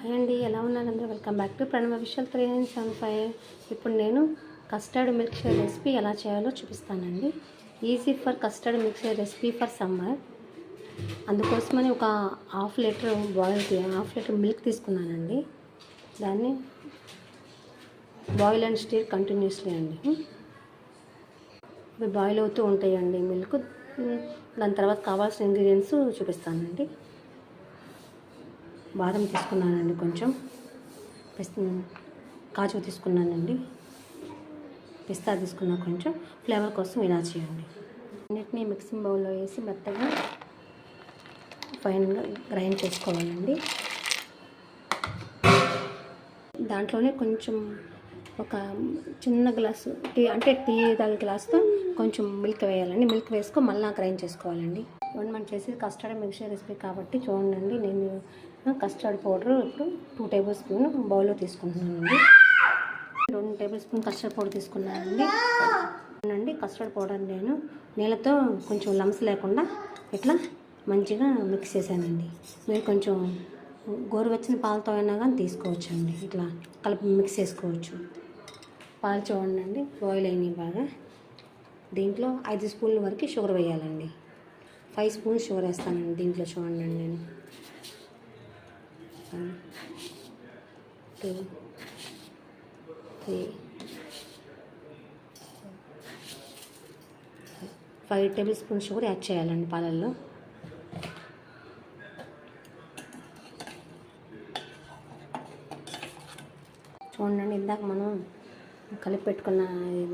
Hi అండి, ఎలా ఉన్నారు అందరూ? Welcome back to Pranav official 3975. ఇప్పుడు నేను కస్టర్డ్ మిల్క్ షేక్ రెసిపీ ఎలా చేయాలో చూపిస్తానండి. Easy for custard milk shake recipe for summer. అందుకోసమని ఒక హాఫ్ లీటర్ మిల్క్ తీసుకున్నానండి. దాన్ని బాయిల్ అండ్ స్టీర్ కంటిన్యూస్లీ అండి. ఇవి బాయిల్ అవుతూ ఉంటాయండి మిల్క్. దాని తర్వాత కావాల్సిన ఇంగ్రీడియంట్స్ చూపిస్తానండి. బాదం తీసుకున్నానండి, కొంచెం కాజు తీసుకున్నానండి, పిస్తా తీసుకున్నా, కొంచెం ఫ్లేవర్ కోసం ఇలా చేయండి. అన్నిటినీ మిక్సింగ్ బౌల్లో వేసి మెత్తగా ఫైన్గా గ్రైండ్ చేసుకోవాలండి. దాంట్లోనే కొంచెం ఒక చిన్న గ్లాసు టీ తాగే గ్లాస్తో కొంచెం మిల్క్ వేయాలండి. మిల్క్ వేసుకో మళ్ళీ గ్రైండ్ చేసుకోవాలండి. మనం చేసి కస్టర్డ్ మిల్క్ షేక్ రెసిపీ కాబట్టి చూడండి, నేను కస్టర్డ్ పౌడర్ ఇప్పుడు 2 టేబుల్ స్పూన్ బౌల్లో తీసుకుంటున్నానండి. 2 టేబుల్ స్పూన్ కస్టర్డ్ పౌడర్ తీసుకున్నానండి. కస్టర్డ్ పౌడర్ నేను నీళ్ళతో కొంచెం లమ్స్ లేకుండా ఇట్లా మంచిగా మిక్స్ చేశానండి. మీరు కొంచెం గోరువెచ్చని పాలతో అయినా కానీ తీసుకోవచ్చండి. ఇట్లా కలిపి మిక్స్ చేసుకోవచ్చు. పాలు చూడండి బాయిల్ అయినాయి బాగా. దీంట్లో 5 స్పూన్ల వరకు షుగర్ వేయాలండి. 5 స్పూన్స్ షుగర్ వేస్తానండి దీంట్లో. చూడండి, నేను 2, 3, 5 టేబుల్ స్పూన్ షుగర్ యాడ్ చేయాలండి పాలల్లో. చూడండి, ఇందాక మనం కలిపి పెట్టుకున్న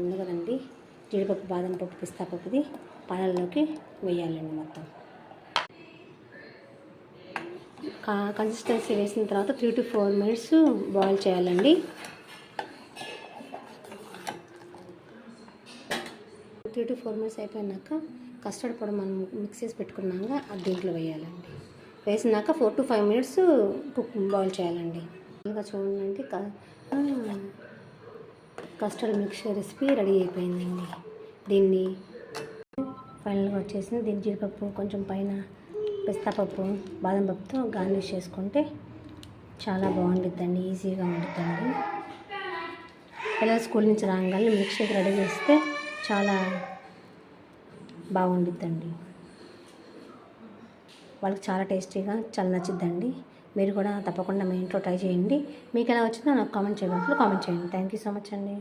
ఉంది కదండి, జీడిపప్పు, బాదం పప్పు, పిస్తా పప్పుది పాలల్లోకి వేయాలండి మొత్తం. కన్సిస్టెన్సీ వేసిన తర్వాత 3 to 4 minutes బాయిల్ చేయాలండి. 3 to 4 minutes అయిపోయినాక కస్టర్డ్ పొడి మనం మిక్స్ చేసి పెట్టుకున్నాక అది దీంట్లో వేయాలండి. వేసినాక 4 to 5 minutes బాయిల్ చేయాలండి. ఇంకా చూడండి, custard milk shake recipe ready అయిపోయిందండి. దీన్ని ఫైనల్గా వచ్చేసింది. దీని జీడిపప్పు కొంచెం పైన పిస్తా పప్పు, బాదం పప్పుతో గార్నిష్ చేసుకుంటే చాలా బాగుండిద్దండి. ఈజీగా ఉండిద్దండి. పిల్లలు స్కూల్ నుంచి రాగానే మిల్క్ షేక్ రెడీ చేస్తే చాలా బాగుండిద్దండి. వాళ్ళకి చాలా టేస్టీగా చాలా నచ్చిద్దండి. మీరు కూడా తప్పకుండా మీ ఇంట్లో ట్రై చేయండి. మీకు ఎలా వచ్చిందో నాకు కామెంట్ చేయండి. థ్యాంక్ యూ సో మచ్ అండి.